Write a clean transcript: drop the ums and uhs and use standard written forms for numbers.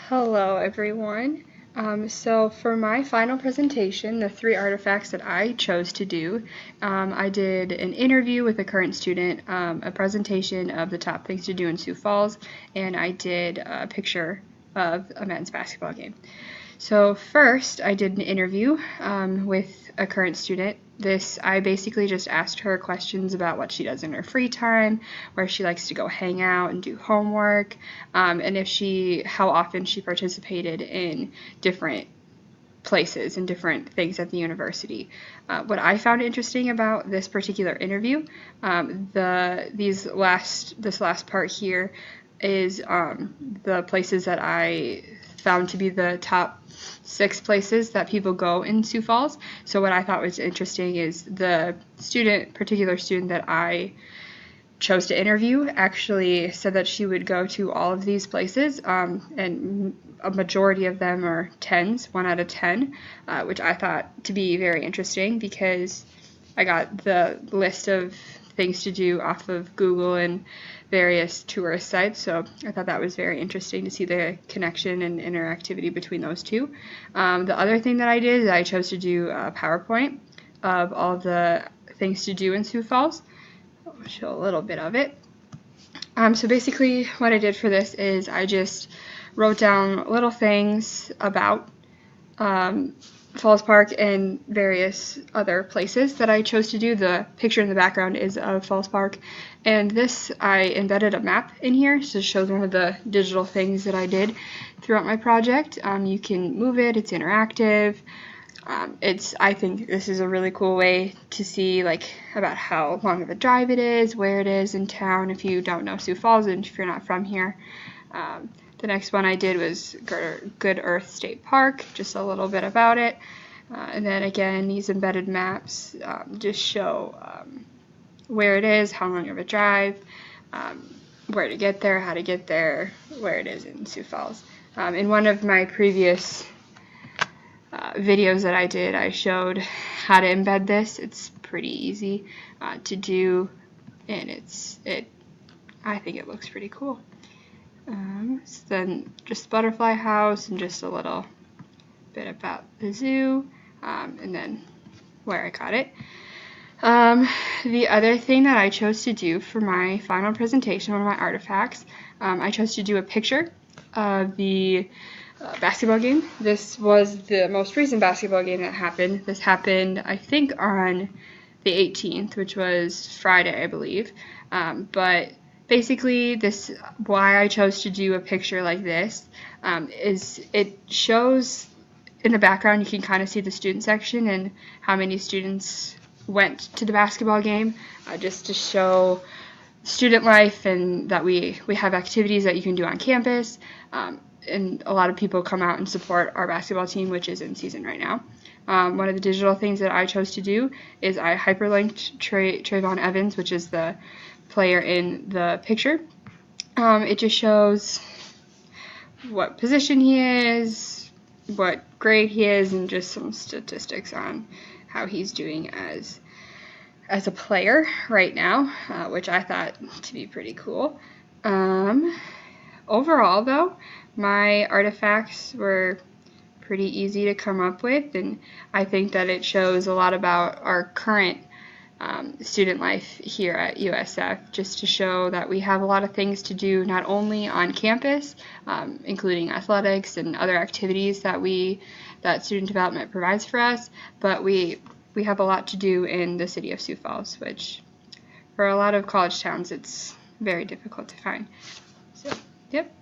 Hello everyone. So for my final presentation, the 3 artifacts that I chose to do, I did an interview with a current student, a presentation of the top things to do in Sioux Falls, and I did a picture of a men's basketball game. So first, I did an interview with a current student. I basically just asked her questions about what she does in her free time, where she likes to go hang out and do homework, and how often she participated in different places and different things at the university. What I found interesting about this particular interview, this last part here is the places that I found to be the top 6 places that people go in Sioux Falls. So what I thought was interesting is the particular student that I chose to interview actually said that she would go to all of these places, and a majority of them are 10s, 1 out of 10, which I thought to be very interesting because I got the list of things to do off of Google and various tourist sites, so I thought that was very interesting to see the connection and interactivity between those two. The other thing that I did is I chose to do a PowerPoint of all the things to do in Sioux Falls. I'll show a little bit of it. So basically what I did for this is I just wrote down little things about Falls Park and various other places that I chose to do. The picture in the background is of Falls Park, and I embedded a map in here to show one of the digital things that I did throughout my project. You can move it, it's interactive. I think this is a really cool way to see about how long of a drive it is, where it is in town if you don't know Sioux Falls and if you're not from here. The next one I did was Good Earth State Park, just a little bit about it. And then again, these embedded maps just show where it is, how long of a drive, where to get there, how to get there, where it is in Sioux Falls. In one of my previous videos that I did, I showed how to embed this. It's pretty easy to do, and I think it looks pretty cool. So then just Butterfly House and just a little bit about the zoo, and then where I got it. The other thing that I chose to do for my final presentation, one of my artifacts, I chose to do a picture of the basketball game. This was the most recent basketball game that happened. This happened, I think, on the 18th, which was Friday, I believe. But basically, why I chose to do a picture like this is it shows in the background, you can kind of see the student section and how many students went to the basketball game, just to show student life and that we have activities that you can do on campus. And a lot of people come out and support our basketball team, which is in season right now. One of the digital things that I chose to do is I hyperlinked Trayvon Evans, which is the player in the picture. It just shows what position he is, what grade he is, and just some statistics on how he's doing as a player right now, which I thought to be pretty cool. Overall, though, my artifacts were pretty easy to come up with, and I think that it shows a lot about our current student life here at USF, just to show that we have a lot of things to do not only on campus, including athletics and other activities that student development provides for us, but we have a lot to do in the city of Sioux Falls, which for a lot of college towns it's very difficult to find. So, yep.